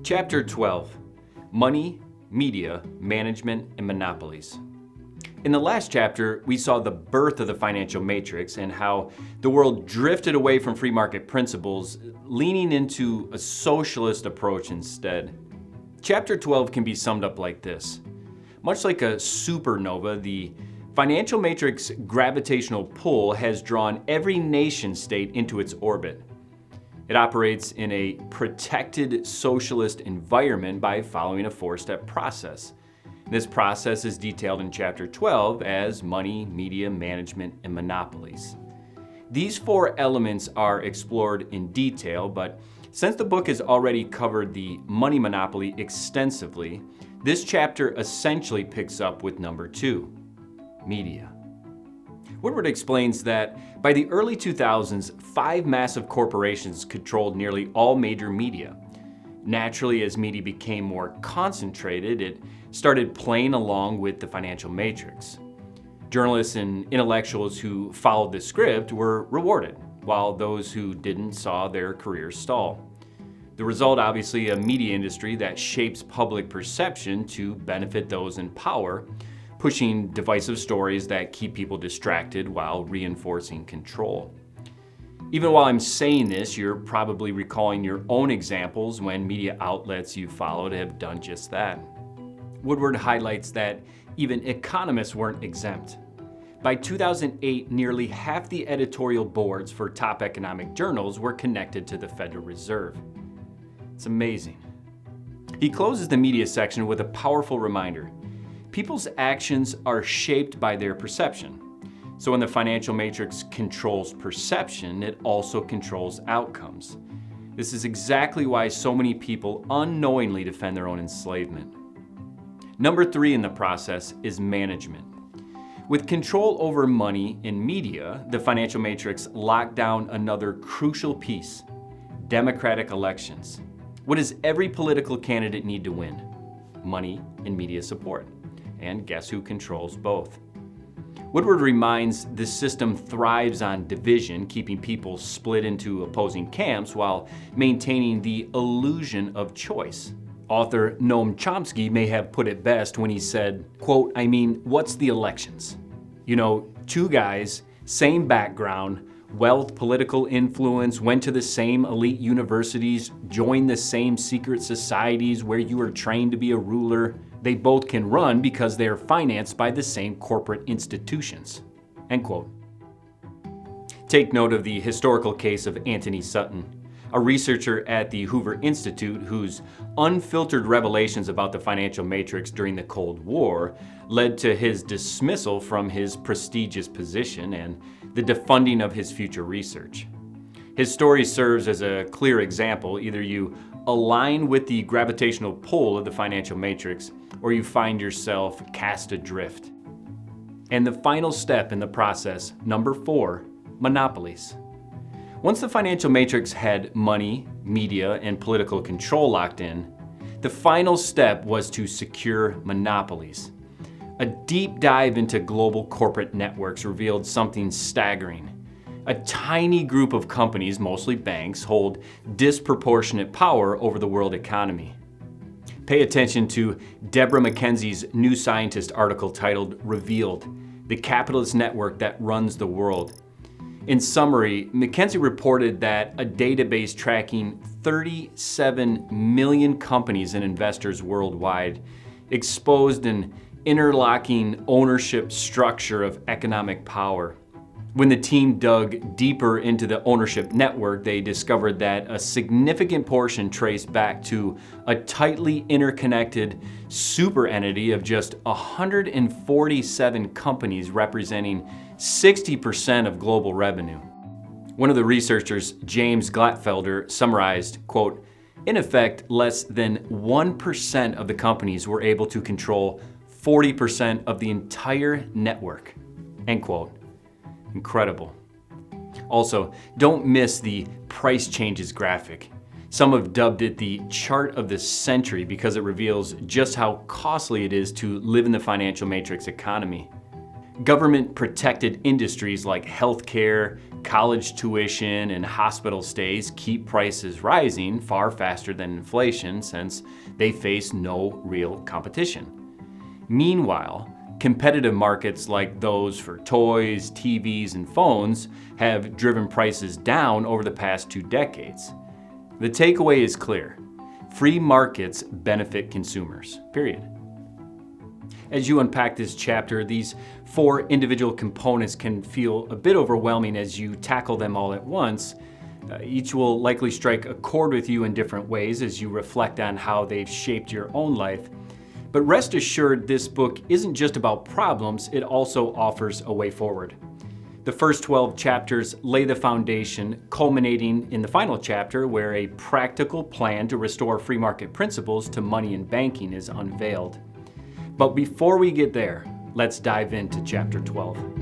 Chapter 12, Money, Media, Management, and Monopolies. In the last chapter, we saw the birth of the financial matrix and how the world drifted away from free market principles, leaning into a socialist approach instead. Chapter 12 can be summed up like this. Much like a supernova, the financial matrix gravitational pull has drawn every nation state into its orbit. It operates in a protected socialist environment by following a four-step process. This process is detailed in Chapter 12 as money, media, management, and monopolies. These four elements are explored in detail, but since the book has already covered the money monopoly extensively, this chapter essentially picks up with number 2, media. Woodward explains that by the early 2000s, 5 massive corporations controlled nearly all major media. Naturally, as media became more concentrated, it started playing along with the financial matrix. Journalists and intellectuals who followed the script were rewarded, while those who didn't saw their careers stall. The result, obviously, a media industry that shapes public perception to benefit those in power, pushing divisive stories that keep people distracted while reinforcing control. Even while I'm saying this, you're probably recalling your own examples when media outlets you followed have done just that. Woodward highlights that even economists weren't exempt. By 2008, nearly half the editorial boards for top economic journals were connected to the Federal Reserve. It's amazing. He closes the media section with a powerful reminder. People's actions are shaped by their perception. So when the financial matrix controls perception, it also controls outcomes. This is exactly why so many people unknowingly defend their own enslavement. Number 3 in the process is management. With control over money and media, the financial matrix locked down another crucial piece: democratic elections. What does every political candidate need to win? Money and media support. And guess who controls both? Woodward reminds the system thrives on division, keeping people split into opposing camps while maintaining the illusion of choice. Author Noam Chomsky may have put it best when he said, quote, what's the elections? You know, 2 guys, same background, wealth, political influence, went to the same elite universities, joined the same secret societies where you were trained to be a ruler. They both can run because they are financed by the same corporate institutions, end quote. Take note of the historical case of Anthony Sutton, a researcher at the Hoover Institute whose unfiltered revelations about the financial matrix during the Cold War led to his dismissal from his prestigious position and the defunding of his future research. His story serves as a clear example. Either you align with the gravitational pull of the financial matrix, or you find yourself cast adrift. And the final step in the process, number 4, monopolies. Once the financial matrix had money, media, and political control locked in, the final step was to secure monopolies. A deep dive into global corporate networks revealed something staggering. A tiny group of companies, mostly banks, hold disproportionate power over the world economy. Pay attention to Deborah McKenzie's New Scientist article titled Revealed: The Capitalist Network That Runs the World. In summary, McKenzie reported that a database tracking 37 million companies and investors worldwide exposed an interlocking ownership structure of economic power. When the team dug deeper into the ownership network, they discovered that a significant portion traced back to a tightly interconnected super entity of just 147 companies representing 60% of global revenue. One of the researchers, James Glatfelder, summarized, quote, in effect, less than 1% of the companies were able to control 40% of the entire network, end quote. Incredible. Also, don't miss the price changes graphic. Some have dubbed it the chart of the century because it reveals just how costly it is to live in the financial matrix economy. Government-protected industries like healthcare, College tuition and hospital stays keep prices rising far faster than inflation since they face no real competition. Meanwhile, competitive markets like those for toys, TVs, and phones have driven prices down over the past 2 decades. The takeaway is clear. Free markets benefit consumers, period. As you unpack this chapter, these 4 individual components can feel a bit overwhelming as you tackle them all at once. Each will likely strike a chord with you in different ways as you reflect on how they've shaped your own life. But rest assured, this book isn't just about problems, it also offers a way forward. The first 12 chapters lay the foundation, culminating in the final chapter where a practical plan to restore free market principles to money and banking is unveiled. But before we get there, let's dive into chapter 12.